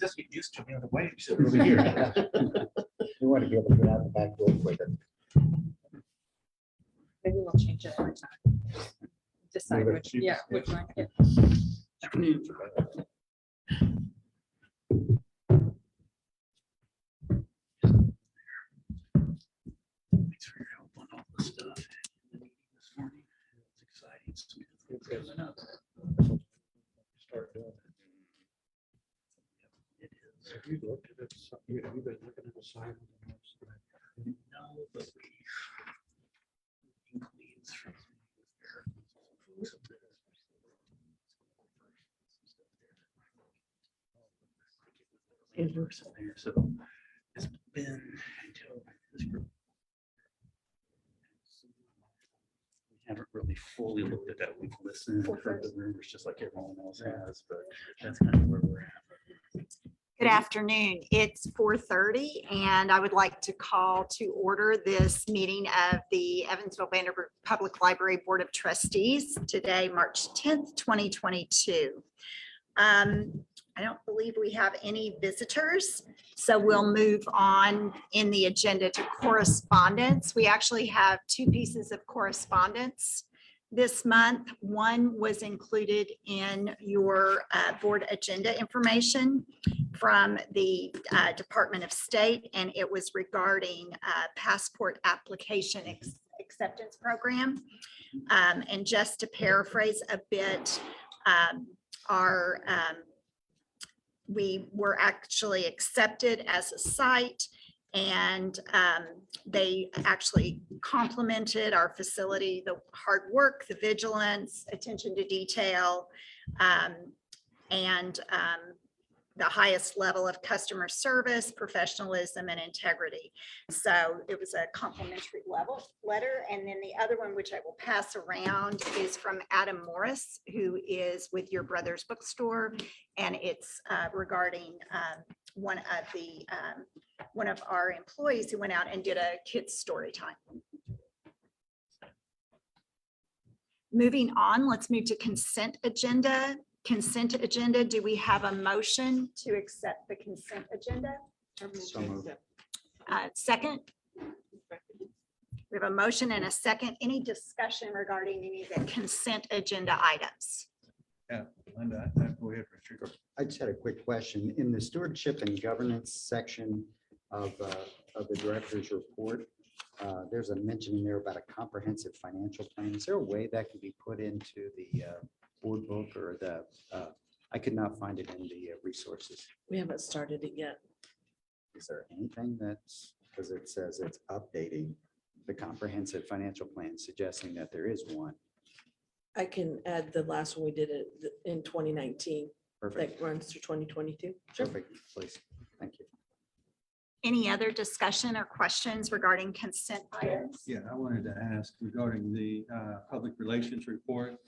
Just get used to me on the way. Sit over here. You want to be able to get out the back door quicker. Maybe we'll change it every time. Decide Move it. which, yeah, which one. Yeah. Thanks for your help on all this stuff. This morning. It's exciting. It's coming up. Start doing it. It is. Have you looked at it? Have you been looking at the sign? No, but we leads from folks up there. It works up there. So it's been until this group. We haven't really fully looked at that. We've listened, heard the rumors just like everyone else has, but that's kind of where we're at. Good afternoon. It's 4:30 and I would like to call to order this meeting of the Evansville Vanderburgh Public Library Board of Trustees today, March 10th, 2022. I don't believe we have any visitors, so we'll move on in the agenda to correspondence. We actually have two pieces of correspondence this month. One was included in your board agenda information from the Department of State, and it was regarding passport application acceptance program. And just to paraphrase a bit, we were actually accepted as a site, and they actually complimented our facility, the hard work, the vigilance, attention to detail, and the highest level of customer service, professionalism, and integrity. So it was a complimentary letter. And then the other one, which I will pass around, is from Adam Morris, who is with Your Brother's Bookstore. And it's regarding one of our employees who went out and did a kids story time. Moving on, let's move to consent agenda. Consent agenda. Do we have a motion to accept the consent agenda? So moved. Second? We have a motion and a second. Any discussion regarding any of the consent agenda items? Yeah, Linda, go ahead, Richard. I just had a quick question. In the stewardship and governance section of the director's report, there's a mention in there about a comprehensive financial plan. Is there a way that can be put into the board book or the, I could not find it in the resources. We haven't started it yet. Is there anything that's, because it says it's updating the comprehensive financial plan, suggesting that there is one. I can add the last one we did it in 2019 Perfect, that runs through 2022. perfect, please. Thank you. Any other discussion or questions regarding consent items? Yeah, I wanted to ask regarding the public relations report,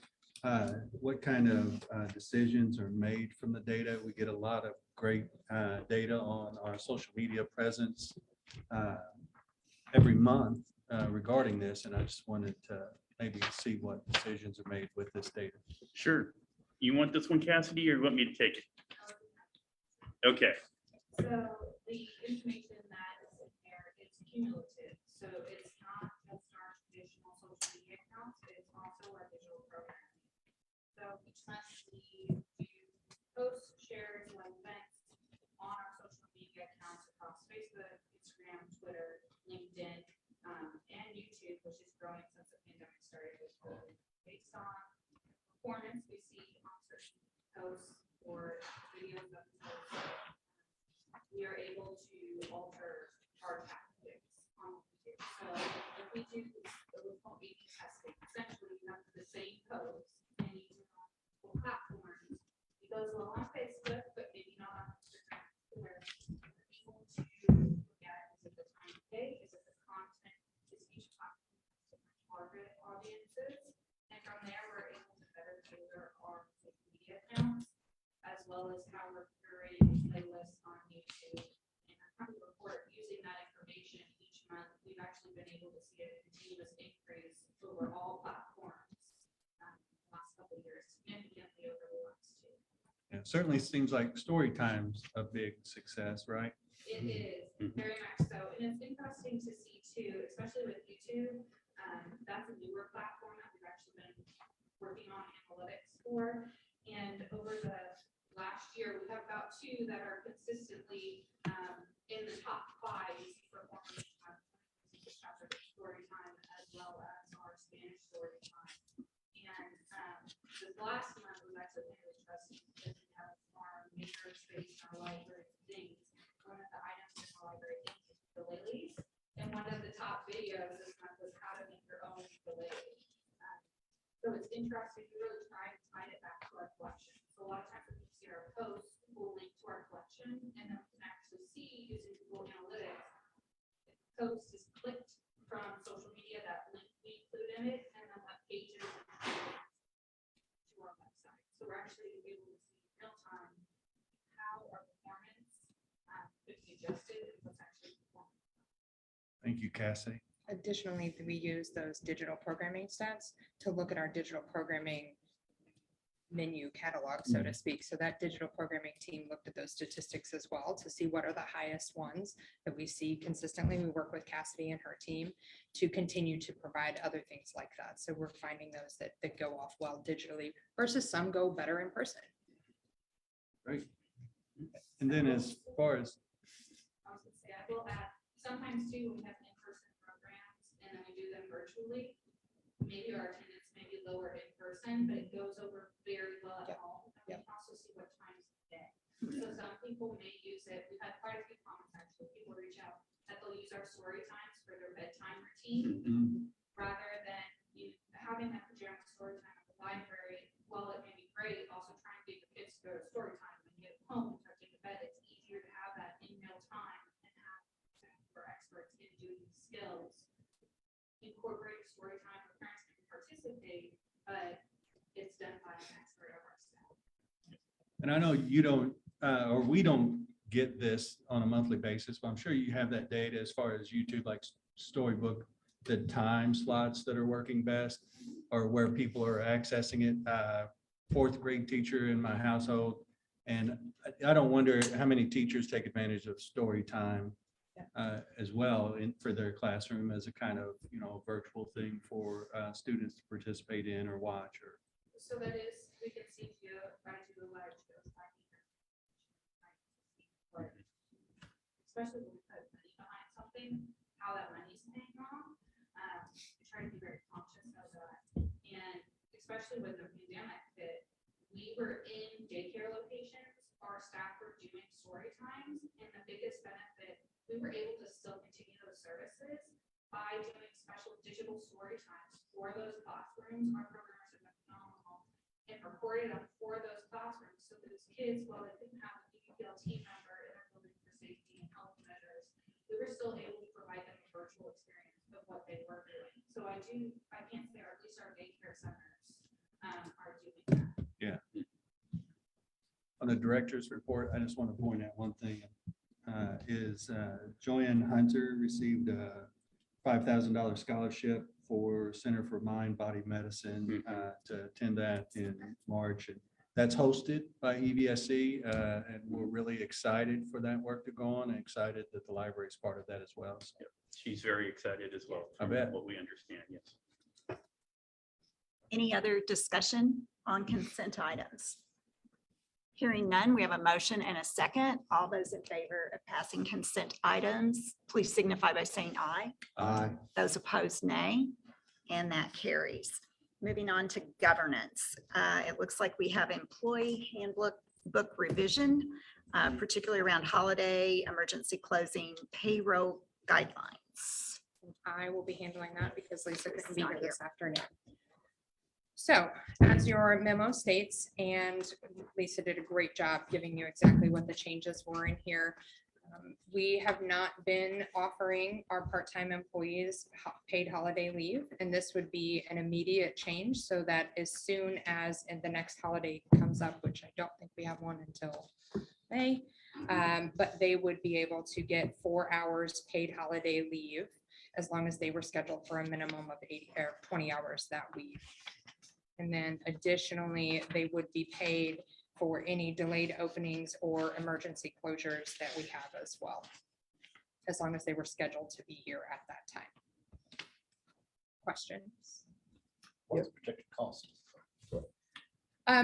what kind of decisions are made from the data? We get a lot of great data on our social media presence every month regarding this, and I just wanted to maybe see what decisions are made with this data. Sure. You want this one, Cassidy, or you want me to take it? Okay. So the information that is in there is cumulative. So it's not just our traditional social media accounts, but it's also our digital programming. So each month we do posts, shares, and events on our social media accounts across Facebook, Instagram, Twitter, LinkedIn, and YouTube, which is growing since the pandemic started with COVID. Based on performance we see on certain posts or videos of posts, we are able to alter our tactics on YouTube. So if we do what we call A/B testing, essentially you have the same post and you do it on multiple platforms. It goes well on Facebook, but maybe not on Instagram. Where we're able to look at, is it the time of day? Is it the content? Is each platform target audiences? And from there, we're able to better tailor our social media accounts, as well as how we're curating playlists on YouTube. And I'm happy to report, using that information each month, we've actually been able to see a continuous increase over all platforms the last couple of years, significantly over the last two. Yeah, certainly seems like story time's a big success, right? It is, Mhm. very much so. And it's interesting to see too, especially with YouTube. That's a newer platform that we've actually been working on analytics for. And over the last year, we have about 2 that are consistently in the top 5 performing chapter story time as well as our Spanish story time. And this last month was actually really interesting because we have our maker space in our library things. One of the items in the library things is ukuleles. And one of the top videos this month was how to make your own ukulele. So it's interesting, we really try and tie it back to our collection. So a lot of times when you see our posts, we'll link to our collection and then we can actually see using Google Analytics. If the post is clicked from social media, that link we include in it, and then what pages to our website. So we're actually able to see in real time how our performance could be adjusted and what's actually performing. Thank you, Cassidy. Additionally, we use those digital programming stats to look at our digital programming menu catalog, so to speak. So that digital programming team looked at those statistics as well to see what are the highest ones that we see consistently. We work with Cassidy and her team to continue to provide other things like that. So we're finding those that go off well digitally versus some go better in person. Great. And then as far as, I was gonna say, I will add, sometimes too, we have in-person programs and then we do them virtually. Maybe our attendance may be lower in person, but it goes over very well at Yep. home. And we Yep. can also see what times of day. So some people may use it. We've had quite a few comments actually. People reach out that they'll use our story times for their bedtime routine rather than having that pajama story time at the library. While it may be great, also trying to get your kids to go to story time when you get home, start getting to bed. It's easier to have that in real time and have for experts in doing these skills. Incorporate story time for parents can participate, but it's done by an expert of our staff. and I know you don't, or we don't get this on a monthly basis, but I'm sure you have that data as far as YouTube, like Storybook, the time slots that are working best or where people are accessing it. 4th grade teacher in my household. And I don't wonder how many teachers take advantage of story time as well for their classroom as a kind of, virtual thing for students to participate in or watch or. So that is, we can see here, try to do a live show. Especially when we put money behind something, how that money is paying off. We try to be very conscious of that. And especially with the pandemic, that we were in daycare locations, our staff were doing story times, and the biggest benefit, we were able to still continue those services by doing special digital story times for those classrooms. Our programs are phenomenal and recorded them for those classrooms. So those kids, while they couldn't have an EVPL team member in our building for safety and health measures, we were still able to provide them a virtual experience of what they were doing. So I can't say, or at least our daycare centers are doing that. Yeah. On the director's report, I just want to point out one thing, is Joanne Hunter received a $5,000 scholarship for Center for Mind Body Medicine to attend that in March. And that's hosted by EVSC, and we're really excited for that work to go on and excited that the library is part of that as well. So, She's very excited as well. I from bet. What we understand, yes. Any other discussion on consent items? Hearing none, we have a motion and a second. All those in favor of passing consent items, please signify by saying aye. Aye. Those opposed, nay. And that carries. Moving on to governance. It looks like we have employee handbook book revision, particularly around holiday, emergency closing, payroll guidelines. I will be handling that because Lisa couldn't be Not here here. this afternoon. So as your memo states, and Lisa did a great job giving you exactly what the changes were in here. We have not been offering our part-time employees paid holiday leave, and this would be an immediate change so that as soon as the next holiday comes up, which I don't think we have one until May, but they would be able to get 4 hours paid holiday leave as long as they were scheduled for a minimum of 80 or 20 hours that week. And then additionally, they would be paid for any delayed openings or emergency closures that we have as well, as long as they were scheduled to be here at that time. Questions? What's the projected cost?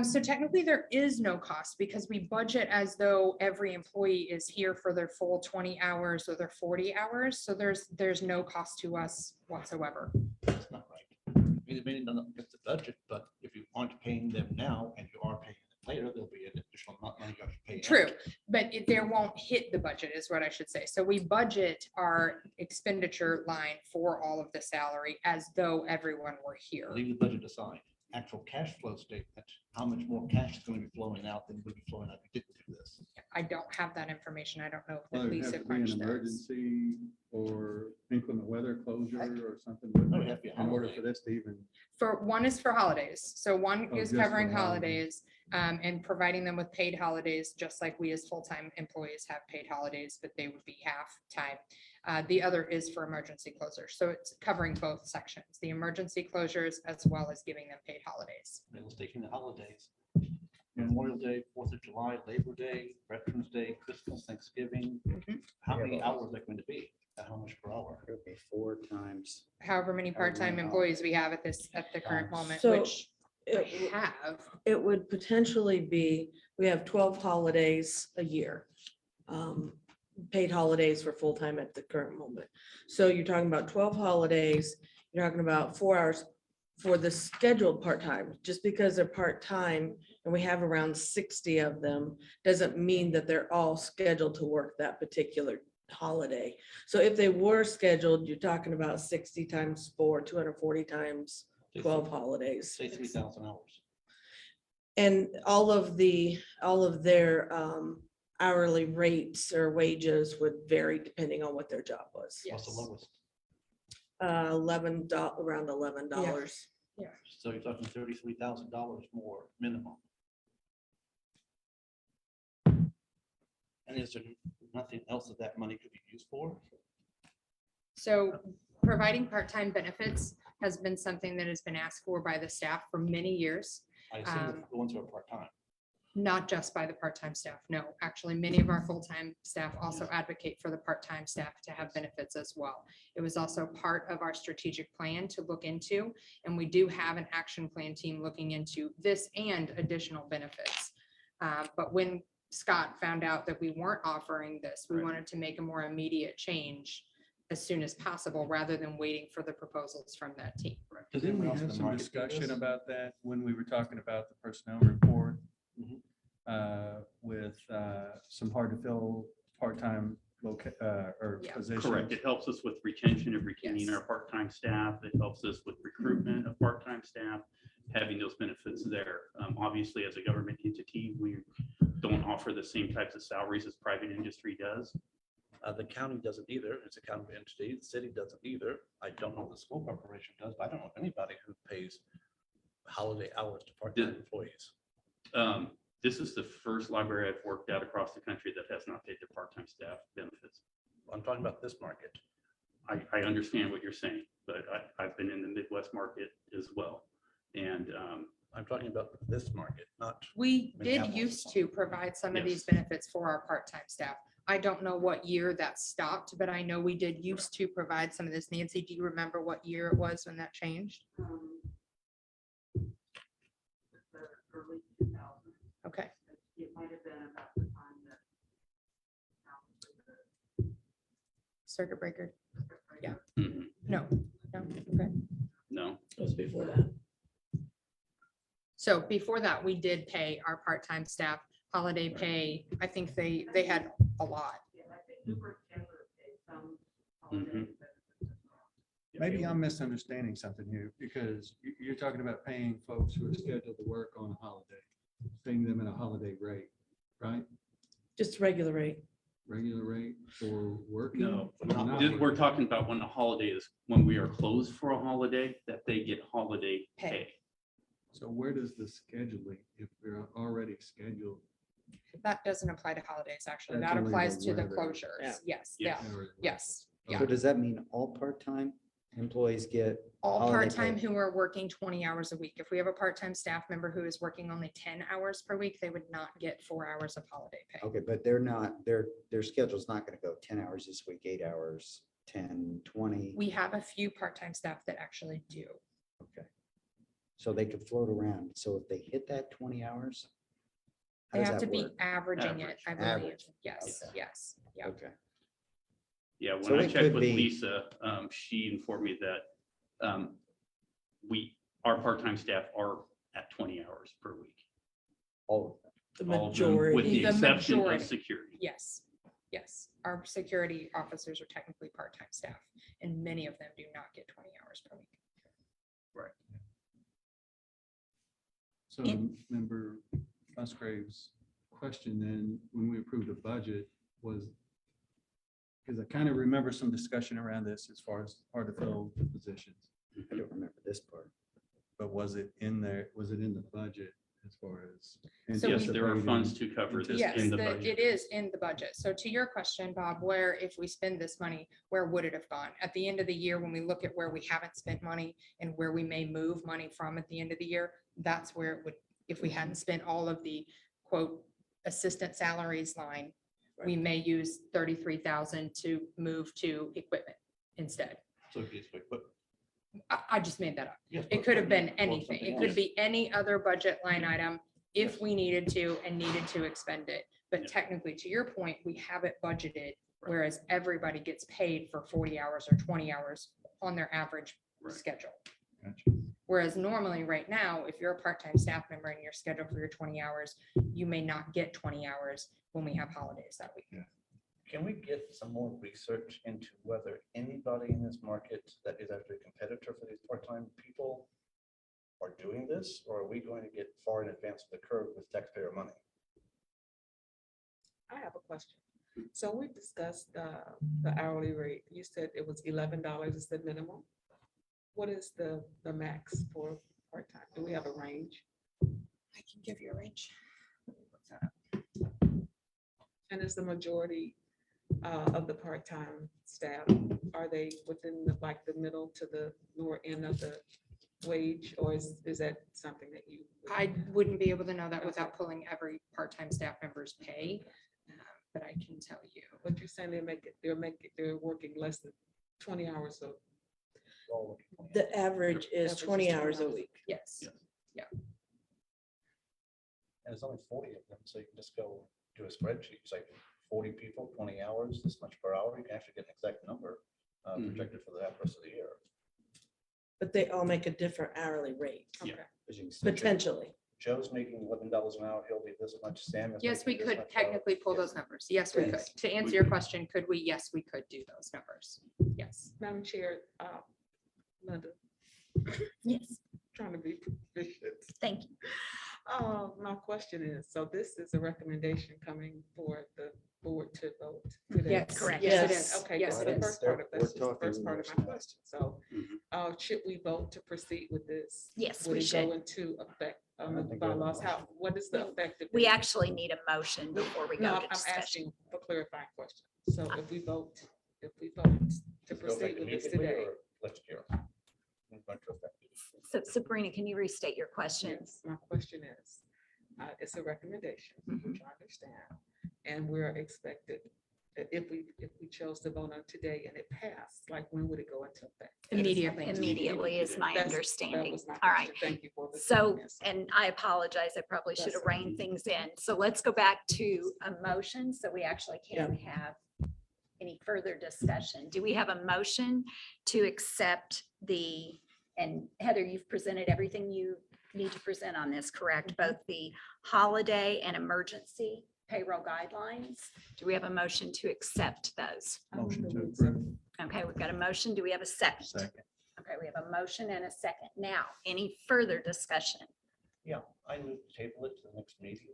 So technically there is no cost because we budget as though every employee is here for their full 20 hours or their 40 hours. So there's no cost to us whatsoever. That's not right. I mean, it may not get the budget, but if you aren't paying them now and you are paying them later, there'll be an additional amount of money you have to pay. True, out. but there won't hit the budget is what I should say. So we budget our expenditure line for all of the salary as though everyone were here. Leave the budget aside. Actual cash flow statement, how much more cash is going to be flowing out than would be flowing out if you didn't do this? I don't have that information. I don't know Well, if it has Lisa to be an crunched those. emergency or inclement weather closure or something. No, it'd have to be a In order holiday. for this to even, For one is for holidays. So one Oh, is just for covering holidays. holidays and providing them with paid holidays, just like we as full-time employees have paid holidays, but they would be half-time. The other is for emergency closures. So it's covering both sections, the emergency closures as well as giving them paid holidays. Let's take in the holidays. Memorial Day, 4th of July, Labor Day, Veterans Day, Christmas, Thanksgiving. Mhm. How many hours are they going to be? And how much per hour? It would be 4 times. However many part-time many employees we have at the current moment, So which we it have. it would potentially be, we have 12 holidays a year. Paid holidays for full-time at the current moment. So you're talking about 12 holidays, you're talking about 4 hours for the scheduled part-time. Just because they're part-time and we have around 60 of them, doesn't mean that they're all scheduled to work that particular holiday. So if they were scheduled, you're talking about 60 times 4, 240 times 12 holidays. Say 3,000 hours. And all of their hourly rates or wages would vary depending on what their job was. What's the Yes. lowest? Around $11. So you're talking $33,000 more minimum. And is there nothing else that money could be used for? So providing part-time benefits has been something that has been asked for by the staff for many years. I assume the ones who are part-time. Not just by the part-time staff, no, actually, many of our full-time staff also advocate for the part-time staff to have benefits as well. It was also part of our strategic plan to look into, and we do have an action plan team looking into this and additional benefits. But when Scott found out that we weren't offering this, we Right. wanted to make a more immediate change as soon as possible, rather than waiting for the proposals from that team. Does didn't anyone we else in have the some market do discussion this? about that when we were talking about the personnel report? Mhm. With some hard to fill part-time or Yeah. positions. Correct. It helps us with retention of retaining Yes. our part-time staff. It helps us with recruitment of part-time staff, having those benefits there. Obviously, as a government entity, we don't offer the same types of salaries as private industry does. The county doesn't either. It's a county entity. The city doesn't either. I don't know if the school corporation does, but I don't know of anybody who pays holiday hours to part-time employees. This is the first library I've worked at across the country that has not paid their part-time staff benefits. I'm talking about this market. I understand what you're saying, but I've been in the Midwest market as well. And I'm talking about this market, not. We did Minneapolis. used to provide some of these Yes. benefits for our part-time staff. I don't know what year that stopped, but I know we did used to provide some of this. Nancy, do you remember what year it was when that changed? Early 2000s. Okay, It might have been about the time that. circuit breaker. Yeah. mhm, No, no, okay. no, It was before that. So before that, we did pay our part-time staff holiday pay. I think they had a lot. Yeah, I think Newburgh Chamber paid some Mhm. holiday benefits as well. Maybe I'm misunderstanding something here because you're talking about paying folks who are scheduled to work on a holiday, paying them at a holiday rate, right? Just regular rate. Regular rate for working? no. or not We're working? talking about when a holiday is, when we are closed for a holiday, that they get holiday Pay. pay. So where does the scheduling, if we're already scheduled? That doesn't apply to holidays, actually. That's That only applies the to the weather. closures. Yeah. Yes, Yeah. yeah, yes. So does that mean all part-time Employees get. All holiday part-time pay. who are working 20 hours a week. If we have a part-time staff member who is working only 10 hours per week, they would not get 4 hours of holiday pay. Okay, but they're not, their schedule's not gonna go 10 hours this week, 8 hours, 10, 20. We have a few part-time staff that actually do. Okay. So they could float around. So if they hit that 20 hours. how They does have to that be work? averaging it, I believe. Average. Yes, Okay. yes, yeah. Okay. Yeah, So when I it checked could with be- Lisa, she informed me that our part-time staff are at 20 hours per week. All The All of them, majority. with the The exception of majority. security. Yes, yes. Our security officers are technically part-time staff, and many of them do not get 20 hours per week. So In- member Musgrave's question then, when we approved the budget was, because I kind of remember some discussion around this as far as hard to fill the positions. I don't remember this part. But was it in there, was it in the budget as far as? So Yes, there are anticipating- funds to cover this Yes, in the it budget. is in the budget. So to your question, Bob, where if we spend this money, where would it have gone? At the end of the year, when we look at where we haven't spent money and where we may move money from at the end of the year, that's where it would, if we hadn't spent all of the quote assistant salaries line, we may use 33,000 to move to equipment instead. So it's like, but. I just made that up. yes, It but- could have been well, anything. something It could else. be any other budget line item if we needed to and needed to expend it. But Yeah. technically, to your point, we have it budgeted, whereas everybody gets paid for 40 hours or 20 hours on their average Right. schedule. Gotcha. Whereas normally, right now, if you're a part-time staff member and you're scheduled for your 20 hours, you may not get 20 hours when we have holidays that week. Can we get some more research into whether anybody in this market that is actually a competitor for these part-time people are doing this, or are we going to get far in advance of the curve with taxpayer money? I have a question. So we discussed the hourly rate. You said it was $11 is the minimum. What is the max for part-time? Do we have a range? I can give you a range. And is the majority of the part-time staff, are they within the, like, the middle to the lower end of the wage? Or is that something that you? I wouldn't be able to know that without pulling every part-time staff member's pay, but I can tell you. But you're saying they're working less than 20 hours a All looking for- The average is Average is 20 20 hours a hours. week. Yes. And it's only 40 of them, so you can just go do a spreadsheet, say 40 people, 20 hours, this much per hour, you can actually get an exact number Mhm. projected for the rest of the year. But they all make a different hourly rate, Yeah. Okay. As you can see, potentially. Joe's making $11 an hour, he'll be this much, Sam is. Yes, we making this could much per hour. technically pull Yes. those numbers. Yes, we could. Yes. To answer your question, could we? Yes, we could do those numbers. Yes. Madam Chair, Linda, Yes, trying to be proficient. thank you. My question is, so this is a recommendation coming for the board to vote today? Yes, Correct. yes, it Yes. is. Okay, Yes, that's it the is. first part of, We're that's just the talking first part of my numbers now. question. So, Mhm. should we vote to proceed with this? Yes, Would we it go should. into effect I on the think we have a bylaws? How, motion. what is the effective? We date? actually need a motion before we No, go I'm to discussion. asking for clarifying questions. So if we vote to Does it go proceed effective with this immediately today. or next year? It's going to affect it. So Sabrina, can you restate your question? Yes, my question is, it's a recommendation, which I understand, and we're expected, if we chose to vote on today and it passed, like, when would it go into effect? Immediately. Immediately is my That's- that understanding. was my All right. question. Thank you for the. So, comments. and I apologize, I probably should have That's reined things in. So let's go back to a motion so we actually can have any further discussion. Do we have a motion to accept and Heather, you've presented everything you need to present on this, correct? Both the holiday and emergency payroll guidelines. Do we have a motion to accept those? Motion to approve. Okay, we've got a motion. Do we have a second? Second. Okay, we have a motion and a second. Now, any further discussion? Yeah, I move to table it to the next meeting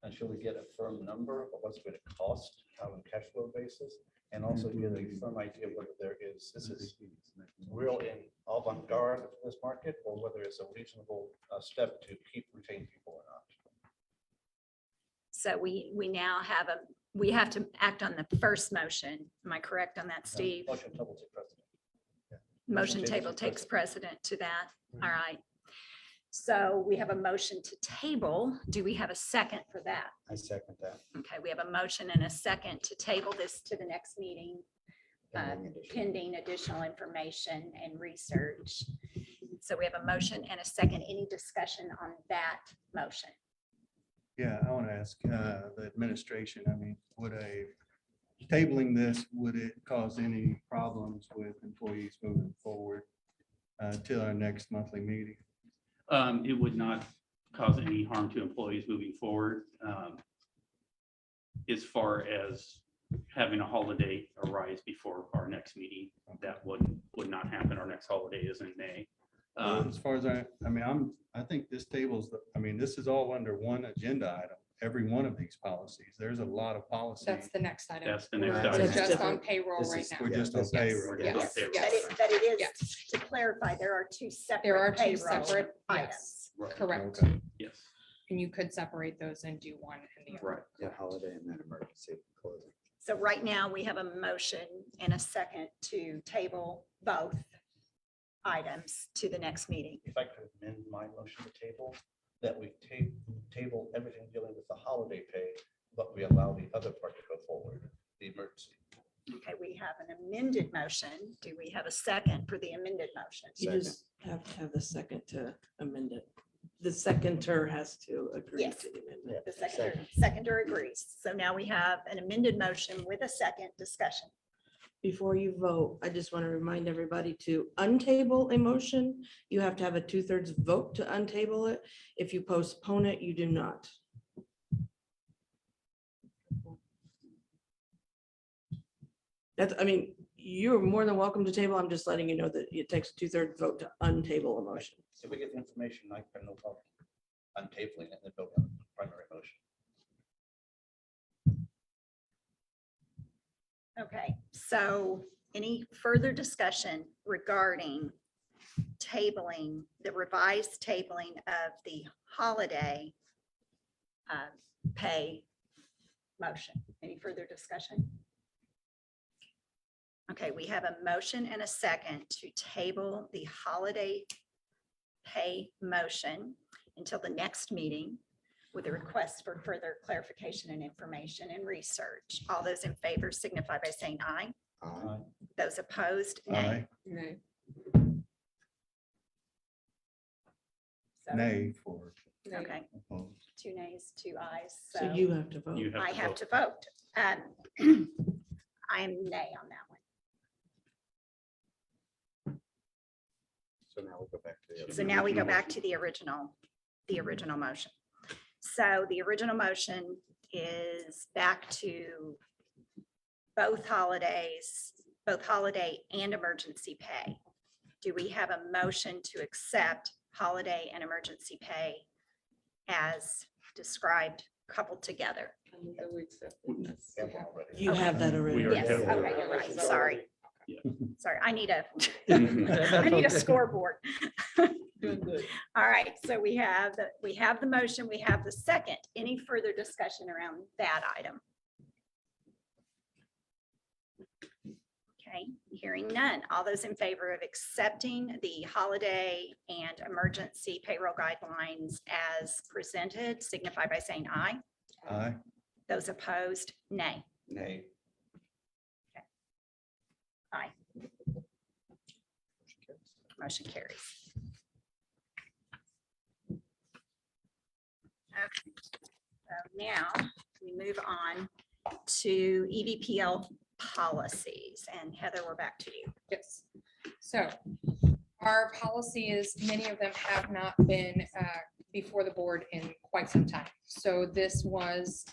until we get a firm number of what's going to cost on a cash flow basis. And also get a firm idea whether this is real in avant-garde of this market, or whether it's a reasonable step to keep retaining people or not. So we now have we have to act on the first motion. Am I correct on that, Steve? Motion double take precedent. Motion table takes precedent to that. All right. So we have a motion to table. Do we have a second for that? I second that. Okay, we have a motion and a second to table this to the next meeting, pending additional information and research. So we have a motion and a second. Any discussion on that motion? Yeah, I want to ask the administration, I mean, tabling this, would it cause any problems with employees moving forward till our next monthly meeting? It would not cause any harm to employees moving forward. As far as having a holiday arise before our next meeting, that would not happen. Our next holiday is in May. As far as I think this this is all under one agenda item, every one of these policies. There's a lot of policies. That's the next item. That's the next Right. We're item. That's just on different. payroll This right is- now. We're just on Yes. payroll. We're just on Yes. payroll. Yes. But it is, Yes. to clarify, there are two There are separate two payroll separate, items. yes, Right. correct. Okay. Yes. And you could separate those and do one and the other. Right. Yeah, holiday and then emergency closing. So right now, we have a motion and a second to table both items to the next meeting. If I could amend my motion to table, that we table everything dealing with the holiday pay, but we allow the other part to go forward, the emergency. Okay, we have an amended motion. Do we have a second for the amended motion? You just have to have the second to amend it. The seconder has to agree Yes. to the amendment. The seconder agrees. So now we have an amended motion with a second discussion. Before you vote, I just want to remind everybody to untable a motion. You have to have a 2/3 vote to untable it. If you postpone it, you do not. You're more than welcome to table. I'm just letting you know that it takes a 2/3 vote to untable a motion. If we get the information, I can no problem untabling it and then vote on the primary motion. Okay, so any further discussion regarding tabling, the revised tabling of the holiday pay motion? Any further discussion? Okay, we have a motion and a second to table the holiday pay motion until the next meeting with a request for further clarification and information and research. All those in favor signify by saying aye. Aye. Those opposed, nay. Aye. So, Nay for okay, opposed. 2 nays, 2 ayes. So you have to vote. You I have vote. to vote. I am nay on that one. So now we'll go back to the other. So now we go back to the original motion. So the original motion is back to both holiday and emergency pay. Do we have a motion to accept holiday and emergency pay as described, coupled together? Yeah, we're already- You have that already. We already Yes, have that. okay, you're right, sorry. Yeah. Sorry, I need a Mhm. I need a scoreboard. Doing good. All right, so we have the motion, we have the second. Any further discussion around that item? Okay, hearing none. All those in favor of accepting the holiday and emergency payroll guidelines as presented signify by saying aye. Aye. Those opposed, nay. Nay. Aye. Motion carries. Okay, so now we move on to EVPL policies. And Heather, we're back to you. Yes. So our policies, many of them have not been before the board in quite some time. So this was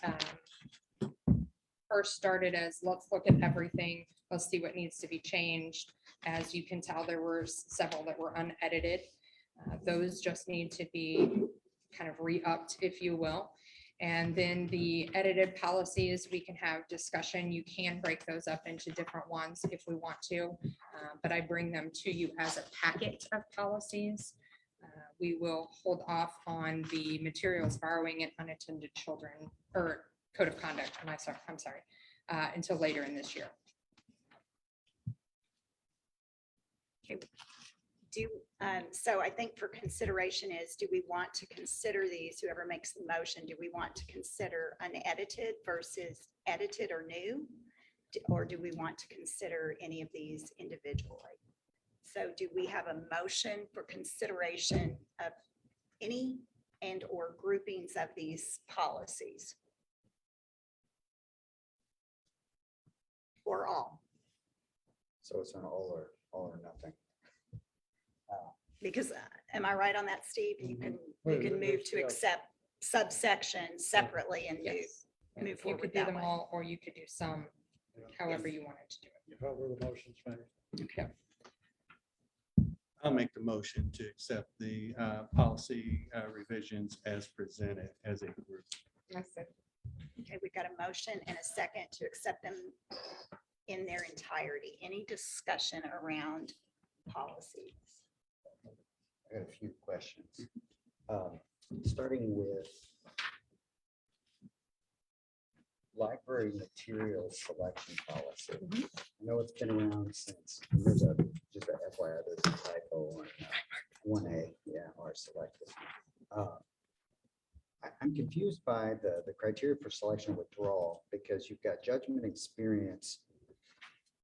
first started as, let's look at everything. Let's see what needs to be changed. As you can tell, there were several that were unedited. Those just need to be kind of re-upped, if you will. And then the edited policies, we can have discussion. You can break those up into different ones if we want to, but I bring them to you as a packet of policies. We will hold off on the materials borrowing and unattended children, or code of conduct, I'm sorry, until later in this year. So I think for consideration is, do we want to consider these, whoever makes the motion, do we want to consider unedited versus edited or new? Or do we want to consider any of these individually? So do we have a motion for consideration of any and or groupings of these policies? Or all? So it's an all or nothing. Because, am I right on that, Steve? You can move to accept subsections separately and move Yes. move You forward could do that them way. all, or you could do some, however you wanted to do it. However the motion's made. Okay. I'll make the motion to accept the policy revisions as presented as a group. That's it. Okay, we've got a motion and a second to accept them in their entirety. Any discussion around policies? I got a few questions. Starting with library material selection policy. I know it's been around since, there's a, just a FYI, there's a typo on 1A, yeah, are selected. I'm confused by the criteria for selection withdrawal, because you've got judgment, experience,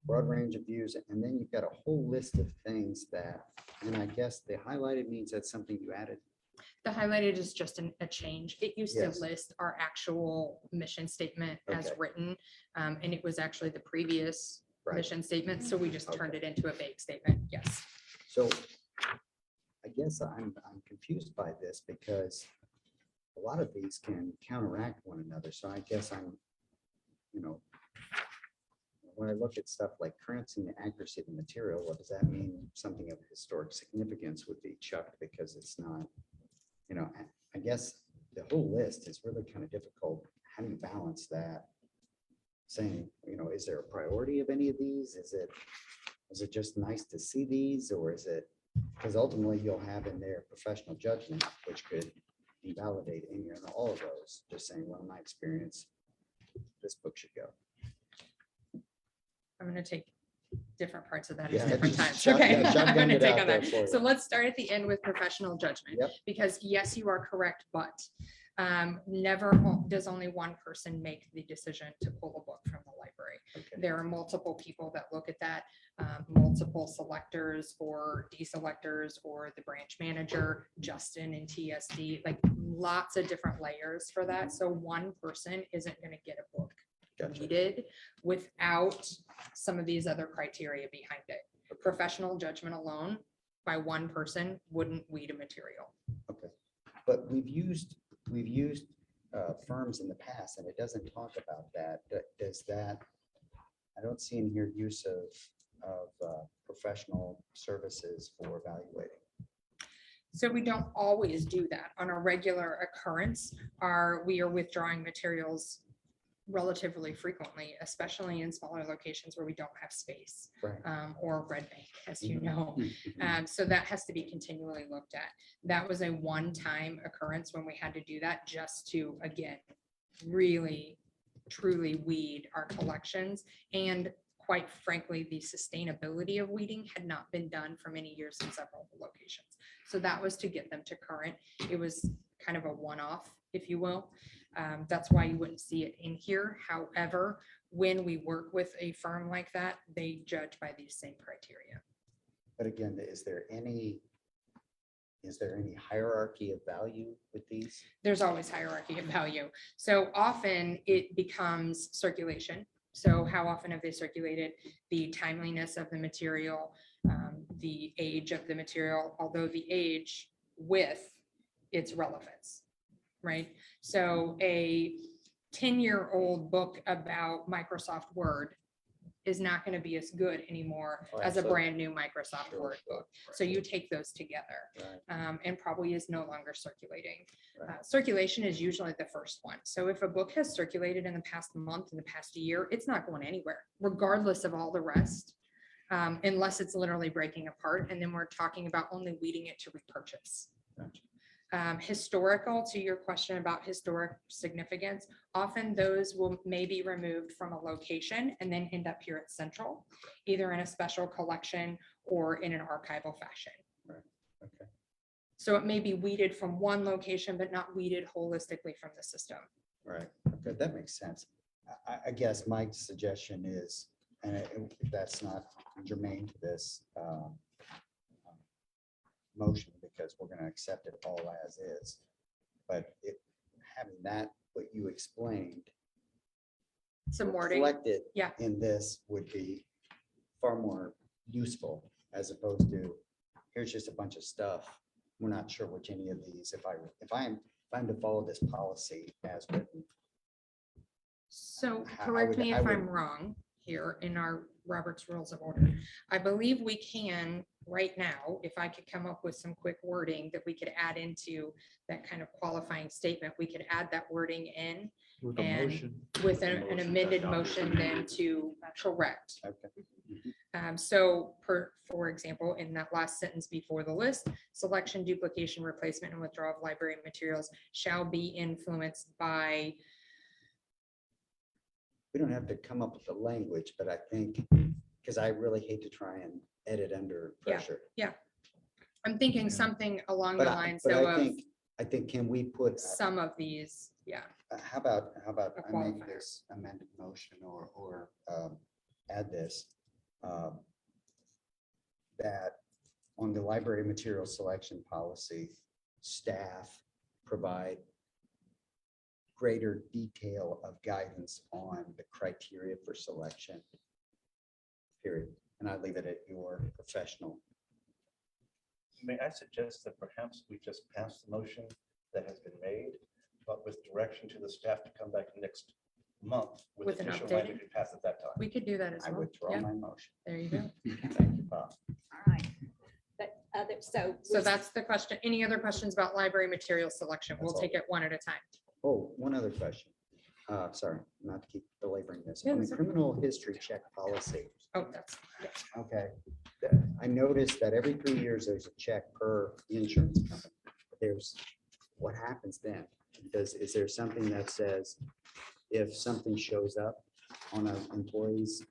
broad range of views, and then you've got a whole list of things that, and I guess the highlighted means that's something you added. The highlighted is just a change. It used to Yes. list our actual mission statement as Okay. written. And it was actually the previous Right. mission statement, so we just turned Okay. it into a vague statement. Yes. So I guess I'm confused by this, because a lot of these can counteract one another. So I guess I'm, when I look at stuff like currency and accuracy of the material, what does that mean? Something of historic significance would be chucked because it's not, I guess the whole list is really kind of difficult. How do you balance that? Saying, is there a priority of any of these? Is it just nice to see these, or is it, because ultimately you'll have in there professional judgment, which could invalidate any and all of those, just saying, well, in my experience, this book should go. I'm going to take different parts of that Yeah, at different just times. shot- Okay. yeah, I'm shotgun going to it take out on there that. for So you. let's start at the end with professional judgment. Yep. Because yes, you are correct, but never does only one person make the decision to pull a book from the library. Okay. There are multiple people that look at that, multiple selectors or deselectors or the branch manager, Justin and TSD, like lots of different layers for that. So one person isn't going to get a book Gotcha. needed without some of these other criteria behind it. Professional judgment alone by one person wouldn't weed a material. Okay, but we've used firms in the past, and it doesn't talk about that. Does that, I don't see in here use of professional services for evaluating. So we don't always do that. On a regular occurrence, we are withdrawing materials relatively frequently, especially in smaller locations where we don't have space, Right. or red bank, as you know. So that has to be continually looked at. That was a one-time occurrence when we had to do that, just to, again, really, truly weed our collections. And quite frankly, the sustainability of weeding had not been done for many years in several locations. So that was to get them to current. It was kind of a one-off, if you will. That's why you wouldn't see it in here. However, when we work with a firm like that, they judge by these same criteria. But again, is there any hierarchy of value with these? There's always hierarchy of value. So often it becomes circulation. So how often have they circulated, the timeliness of the material, the age of the material, although the age with its relevance, right? So a 10-year-old book about Microsoft Word is not going to be as good anymore Oh, as a absolutely. brand new Microsoft Sure, Word sure, book. So you take those together. Right. And probably is no longer circulating. Right. Circulation is usually the first one. So if a book has circulated in the past month, in the past year, it's not going anywhere, regardless of all the rest, unless it's literally breaking apart. And then we're talking about only weeding it to repurchase. Gotcha. Historical, to your question about historic significance, often those will maybe removed from a location and then end up here at Central, either in a special collection or in an archival fashion. Okay. So it may be weeded from one location, but not weeded holistically from the system. Right, okay, that makes sense. I guess my suggestion is, and if that's not germane to this motion, because we're gonna accept it all as is. But having that, what you explained, Some wording. reflected Yeah. in this would be far more useful as opposed to, here's just a bunch of stuff. We're not sure which any of these, if I'm to follow this policy as written. So I correct would- me I if I'm would- wrong here in our Robert's Rules of Order. I believe we can right now, if I could come up with some quick wording that we could add into that kind of qualifying statement, we could add that wording in With a and motion. with an amended motion then to correct. Okay. So for example, in that last sentence before the list, selection, duplication, replacement, and withdrawal of library materials shall be influenced by, We don't have to come up with the language, but I think, because I really hate to try and edit under Yeah. pressure. I'm thinking something along But the I, lines but though I of think, can we put, some of these, yeah. how about A I make qualifier. this amended motion or add this, that on the library material selection policy, staff provide greater detail of guidance on the criteria for selection. Period. And I leave it at your professional. May I suggest that perhaps we just pass the motion that has been made, but with direction to the staff to come back next month with With an additional updated- language we pass at that time. We could do that as I well. withdraw Yeah, my motion. there you go. Thank you, Bob. All right. But other, so. So that's the question. Any other questions about library material selection? We'll That's all. take it one at a time. Oh, one other question. Sorry, not to keep belaboring this. Yeah, On the that's okay. criminal history check policy, Oh, that's, yeah. okay. I noticed that every 3 years, there's a check per insurance company. What happens then? Is there something that says if something shows up on an employee's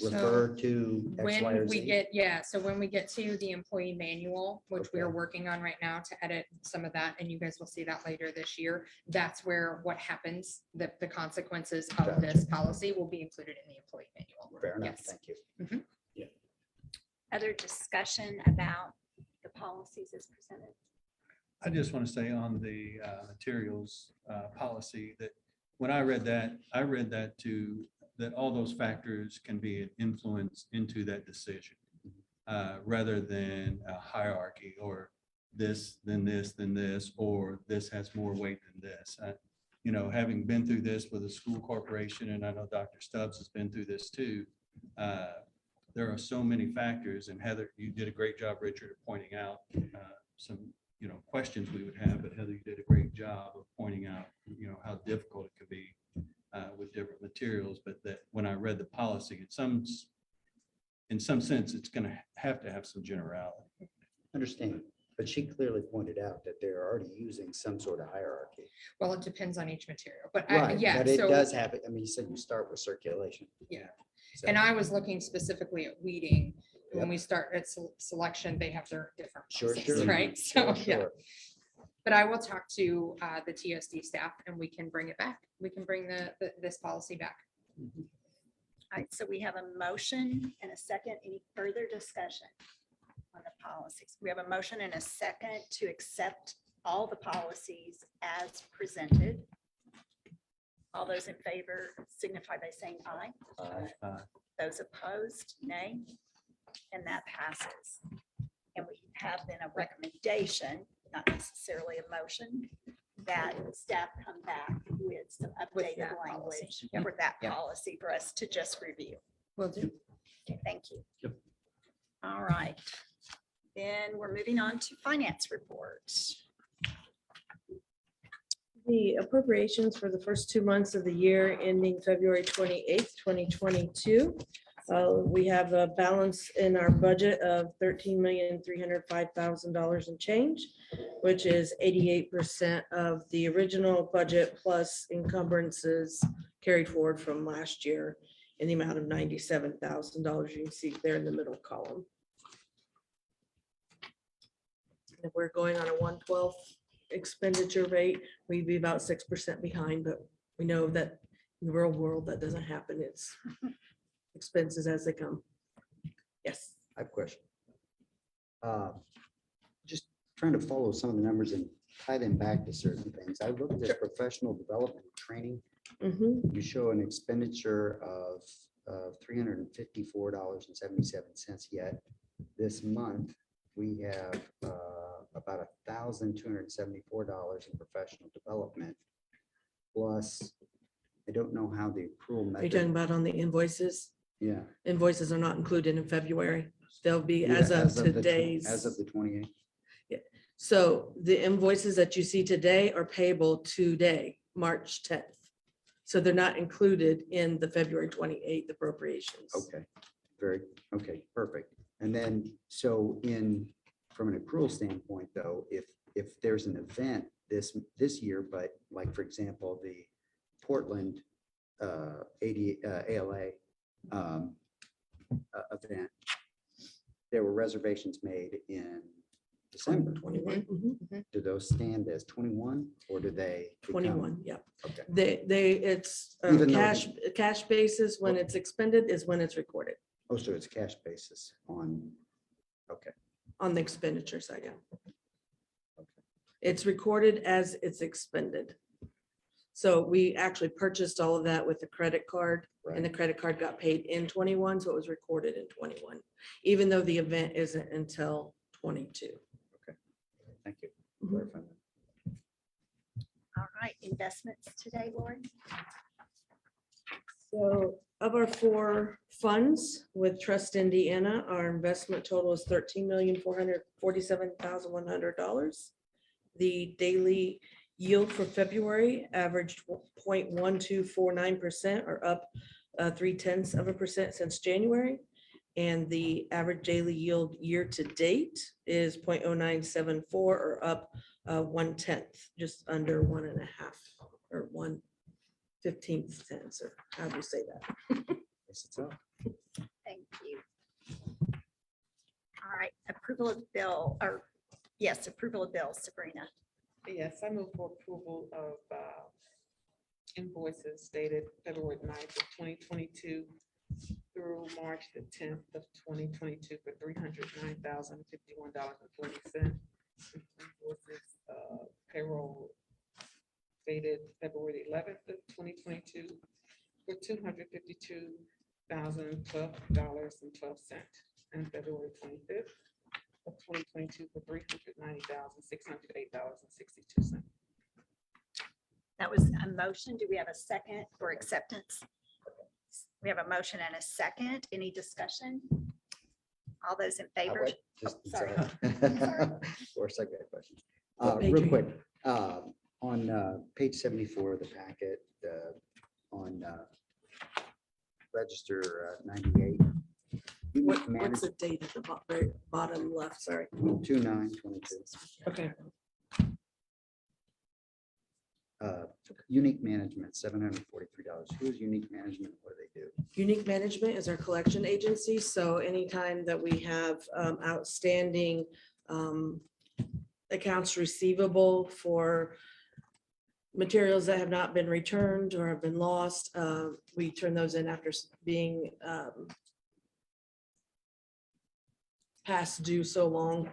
refer to X, Y, or When we Z? get, yeah, so when we get to the employee manual, which we are Okay. working on right now to edit some of that, and you guys will see that later this year, that's where what happens, the consequences of this policy will be included in the employee manual. Fair enough, Yes. thank you. Other discussion about the policies as presented. I just want to say on the materials policy that when I read that to, that all those factors can be an influence into that decision rather than a hierarchy or this, then this, then this, or this has more weight than this. You know, having been through this with a school corporation, and I know Dr. Stubbs has been through this too, there are so many factors, and Heather, you did a great job, Richard, of pointing out some, questions we would have, but Heather, you did a great job of pointing out, how difficult it could be with different materials, but that when I read the policy, in some sense, it's going to have some generality. Understand, but she clearly pointed out that they're already using some sort of hierarchy. Well, it depends on each material, but Right, yeah, but it so, does have, I mean, you said you start with circulation. Yeah. So- and I was looking specifically at weeding. When Yep. we start at selection, they have their different Sure, processes, sure. right? Sure, So, yeah. sure. But I will talk to the TSD staff and we can bring it back. We can bring this policy back. All right, so we have a motion and a second. Any further discussion on the policies? We have a motion and a second to accept all the policies as presented. All those in favor signify by saying aye. Those opposed, nay. And that passes. And we have then a recommendation, not necessarily a motion, that staff come back with some With updated that policy. language Yep. for that Yep. policy for us to just review. Will do. Okay, thank you. Yep. All right. Then we're moving on to finance reports. The appropriations for the first 2 months of the year ending February 28th, 2022 We have a balance in our budget of $13,305,000 and change, which is 88% of the original budget plus encumbrances carried forward from last year in the amount of $97,000. You can see there in the middle column. If we're going on a 1/12 expenditure rate, we'd be about 6% behind, but we know that in the real world, that doesn't happen. It's expenses as they come. Yes. I have a question. Just trying to follow some of the numbers and tie them back to certain things. I looked at professional development and training. Mhm. You show an expenditure of $354.77, yet this month we have about $1,274 in professional development. Plus, I don't know how the accrual Are you talking method. about on the invoices? Yeah. Invoices are not included in February. They'll be Yeah, as of the tw- today's. As of the 28th. So the invoices that you see today are payable today, March 10th. So they're not included in the February 28th appropriations. Okay, okay, perfect. And then, so from an accrual standpoint, though, if there's an event this year, but like, for example, the Portland ALA event, there were reservations made in December. 21. Mhm. Do those stand as 21 or do they? become- 21, yeah. Okay, It's Even though cash basis when it's expended is when it's recorded oh, so it's cash basis on, okay, on the expenditure side. Yeah. It's recorded as it's expended. So we actually purchased all of that with the credit card and the right. credit card got paid in 21, so it was recorded in 21, even though the event isn't until 22. Thank you. Mhm. Clarifying that. All right, investments today, Lori. So of our 4 funds with Trust Indiana, our investment total is $13,447,100. The daily yield for February averaged 0.1249% or up 0.3% since January. And the average daily yield year to date is 0.0974 or up 1/10, just under 1.5 or 1/15 cents, or how do you say that? Yes, it's up. Thank you. All right, approval of bill, or yes, approval of bills, Sabrina. Yes, I move for approval of invoices dated February 9th of 2022 through March the 10th of 2022 for $309,051.40. Invoices, payroll dated February 11th of 2022 for $252,012.12, and February 25th of 2022 for $390,608.62. That was a motion. Do we have a second for acceptance? We have a motion and a second. Any discussion? All those in favor? Wait, just- sorry. Or a second question. What page Real are you quick, on page 74 of the packet, on register 98. What's the date at the very bottom left? Sorry. 2922. Okay. Unique management, $743. Who is unique management? What do they do? Unique Management is our collection agency, so anytime that we have outstanding accounts receivable for materials that have not been returned or have been lost, we turn those in after being past due so long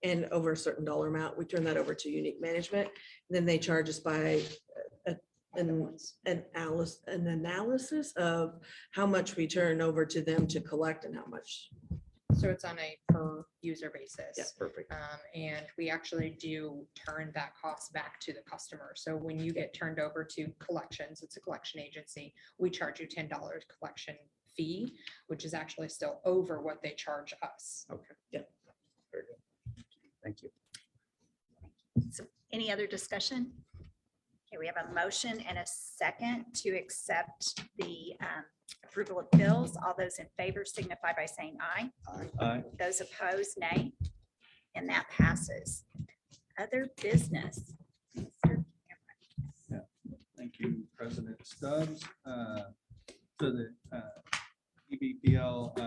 and over a certain dollar amount, we turn that over to Unique Management. Then they charge us by an analysis of how much we turn over to them to collect and how much. So it's on a per user basis. Yeah. Perfect. And we actually do turn that cost back to the customer. So when you get turned over to collections, it's a collection agency, we charge you $10 collection fee, which is actually still over what they charge us. Okay. Yeah. Very good. Thank you. So any other discussion? Okay, we have a motion and a second to accept the approval of bills. All those in favor signify by saying aye. Aye. Those opposed, nay. And that passes. Other business. Thank you, President Stubbs. So the EVPL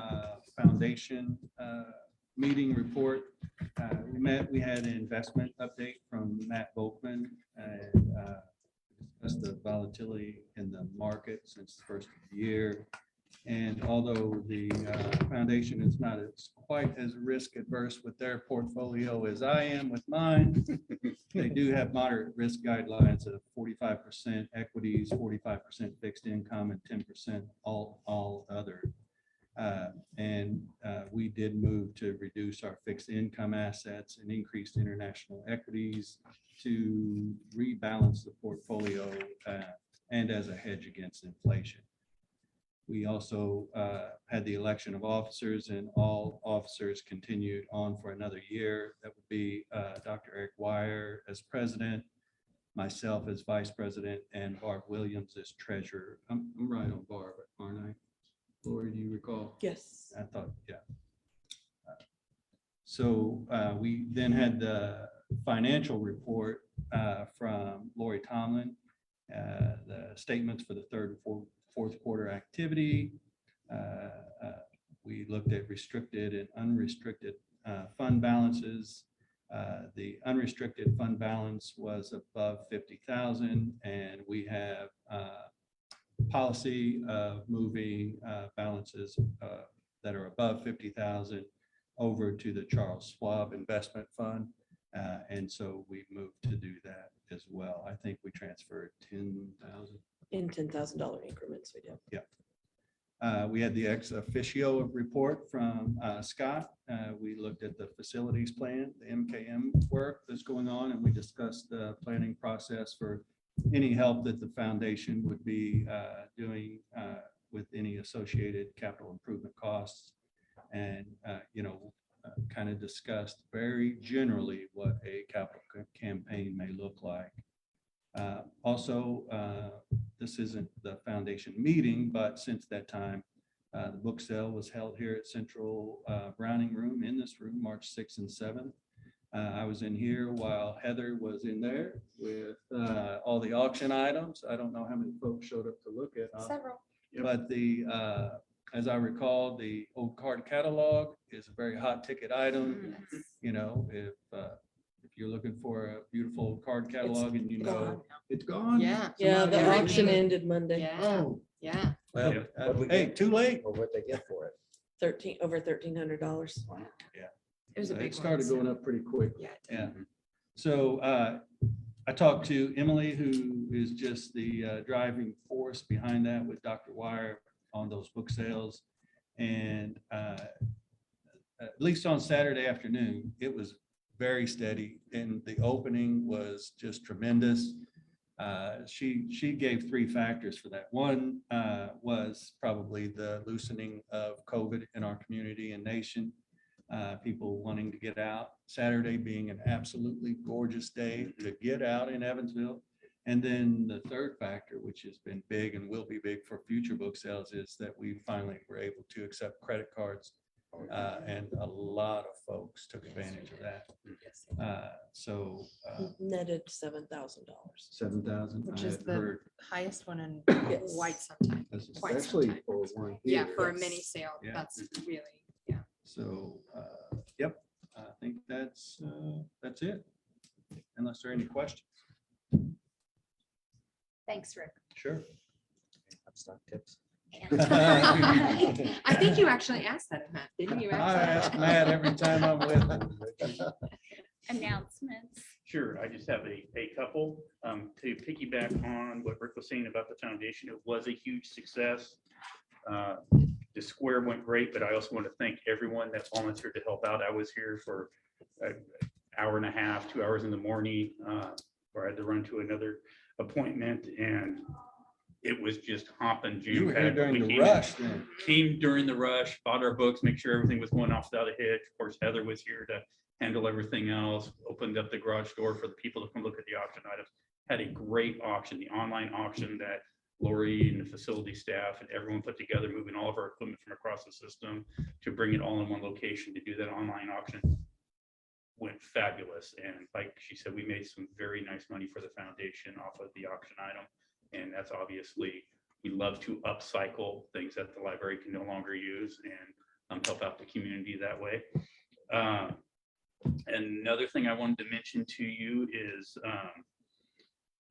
Foundation meeting report. We had an investment update from Matt Volkman and discussed the volatility in the market since the first of the year. And although the foundation is not as quite as risk adverse with their portfolio as I am with mine, they do have moderate risk guidelines of 45% equities, 45% fixed income, and 10% all other. We did move to reduce our fixed income assets and increase international equities to rebalance the portfolio and as a hedge against inflation. We also had the election of officers, and all officers continued on for another year. That would be Dr. Eric Wire as president, myself as vice president, and Barb Williams as treasurer. I'm right on Barb, aren't I? Lori, do you recall? Yes. I thought, yeah. So we then had the financial report from Lori Tomlin, the statements for the third and fourth quarter activity. We looked at restricted and unrestricted fund balances. The unrestricted fund balance was above 50,000, and we have policy of moving balances that are above 50,000 over to the Charles Schwab Investment Fund. And so we moved to do that as well. I think we transferred 10,000. In $10,000 increments, we did. Yeah. We had the ex officio report from Scott. We looked at the facilities plan, the MKM work that's going on, and we discussed the planning process for any help that the foundation would be doing with any associated capital improvement costs. And, kind of discussed very generally what a capital campaign may look like. Also, this isn't the foundation meeting, but since that time, the book sale was held here at Central Browning Room in this room, March 6th and 7th. I was in here while Heather was in there with all the auction items. I don't know how many folks showed up to look at. Several. But as I recall, the old card catalog is a very hot ticket item. If you're looking for a beautiful card catalog and gone. it's gone. Yeah. Yeah, the Somebody- auction ended Monday. Yeah. Oh, Yeah. well, What'd we hey, get? too late. Or what they get for it. Over $1,300. It was a big It started one. going up pretty quick. Yeah. Yeah. So I talked to Emily, who is just the driving force behind that with Dr. Wire on those book sales. And at least on Saturday afternoon, it was very steady, and the opening was just tremendous. She gave three factors for that. One was probably the loosening of COVID in our community and nation. People wanting to get out. Saturday being an absolutely gorgeous day to get out in Evansville. And then the third factor, which has been big and will be big for future book sales, is that we finally were able to accept credit cards. And a lot of folks took advantage of that. Netted $7,000. 7,000. Which I is had the heard. highest one in Yes. quite some time. This is- Quite some Especially time. for one. Yeah, here. for a mini sale. Yeah. That's really, yeah. So, yep, I think that's it. Unless there are any questions. Thanks, Rick. Sure. Stock tips. And- I think you actually asked that, Matt, didn't you? I ask Matt every time I'm with him. Announcements. Sure, I just have a couple to piggyback on what Rick was saying about the foundation. It was a huge success. The square went great, but I also want to thank everyone that volunteered to help out. I was here for an hour and a half, 2 hours in the morning, where I had to run to another appointment, and it was just hopping. You were here jam-packed. during We the came- rush then. Came during the rush, bought our books, make sure everything was going off without a hitch. Of course, Heather was here to handle everything else, opened up the garage door for the people to come look at the auction items. had a great auction, the online auction that Lori and the facility staff and everyone put together, moving all of our equipment from across the system to bring it all in one location to do that online auction. Went fabulous. And like she said, we made some very nice money for the foundation off of the auction item. And that's obviously, we love to upcycle things that the library can no longer use and help out the community that way. Another thing I wanted to mention to you is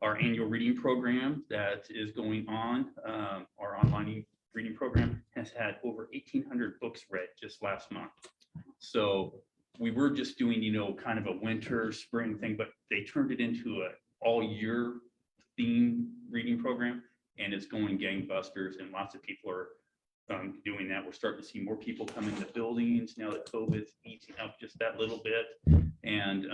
our annual reading program that is going on. Our online reading program has had over 1,800 books read just last month. So we were just doing, you know, kind of a winter, spring thing, but they turned it into a all year theme reading program, and it's going gangbusters, and lots of people are doing that. We're starting to see more people come into buildings now that COVID's eating up just that little bit. And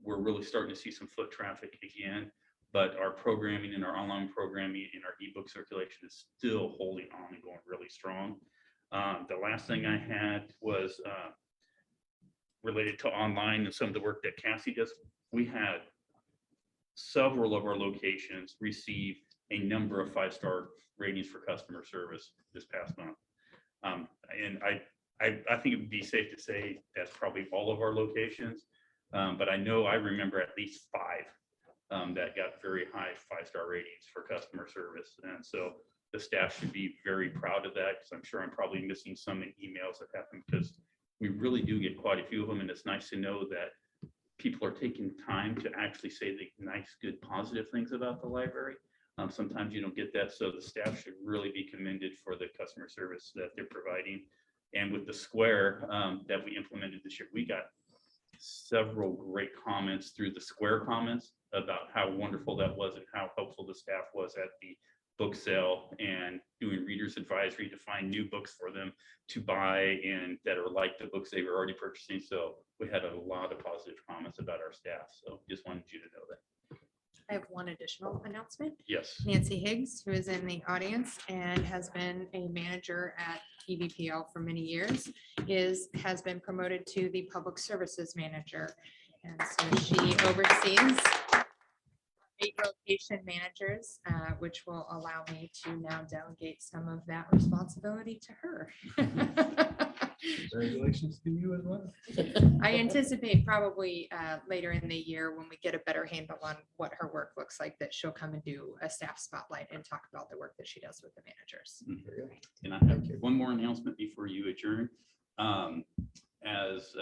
we're really starting to see some foot traffic again, but our programming and our online programming and our ebook circulation is still holding on and going really strong. The last thing I had was related to online and some of the work that Cassie does. We had several of our locations receive a number of 5-star ratings for customer service this past month. And I think it would be safe to say that's probably all of our locations. But I know I remember at least 5 that got very high 5-star ratings for customer service. And so the staff should be very proud of that, because I'm sure I'm probably missing some in emails that happen, because we really do get quite a few of them. And it's nice to know that people are taking time to actually say the nice, good, positive things about the library. Sometimes you don't get that. So the staff should really be commended for the customer service that they're providing. And with the Square that we implemented this year, we got several great comments through the Square comments about how wonderful that was and how helpful the staff was at the book sale and doing readers advisory to find new books for them to buy and that are like the books they were already purchasing. So we had a lot of positive comments about our staff. So just wanted you to know that. I have one additional announcement. Yes. Nancy Higgs, who is in the audience and has been a manager at EVPL for many years, has been promoted to the public services manager. And so she oversees 8 location managers, which will allow me to now delegate some of that responsibility to her. Congratulations to you as well. I anticipate probably later in the year, when we get a better handle on what her work looks like, that she'll come and do a staff spotlight and talk about the work that she does with the managers. And I have one more announcement before you adjourn. As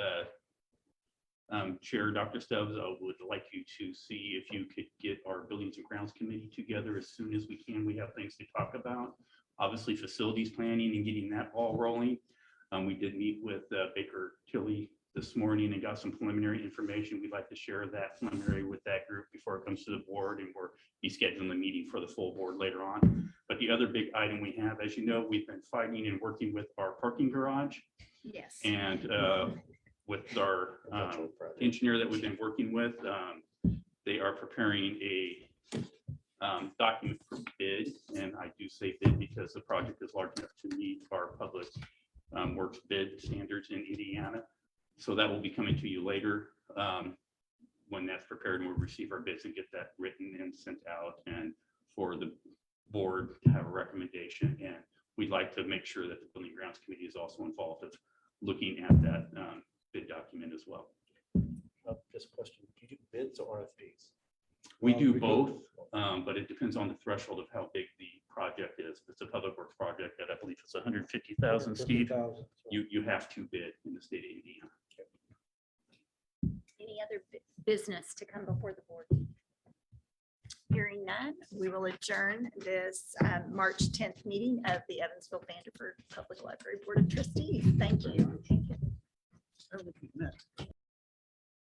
Chair Dr. Stubbs, I would like you to see if you could get our Buildings and Grounds Committee together as soon as we can. We have things to talk about. Obviously, facilities planning and getting that ball rolling. We did meet with Baker Tilly this morning and got some preliminary information. We'd like to share that preliminary with that group before it comes to the board, and we're be scheduling the meeting for the full board later on. But the other big item we have, as you know, we've been fighting and working with our parking garage. Yes. And with our engineer that we've been working with, they are preparing a document for bid. And I do say bid because the project is large enough to meet our public works bid standards in Indiana. So that will be coming to you later when that's prepared, and we'll receive our bids and get that written and sent out, and for the board to have a recommendation. And we'd like to make sure that the Building and Grounds Committee is also involved with looking at that bid document as well. Just a question, do you do bids or RFPs? We do both, but it depends on the threshold of how big the project is. If it's a public works project that I believe it's 150,000, Steve, you have to bid in the state of Indiana. Any other business to come before the board? Hearing none, we will adjourn this March 10th meeting of the Evansville Vanderburgh Public Library Board of Trustees. Thank you.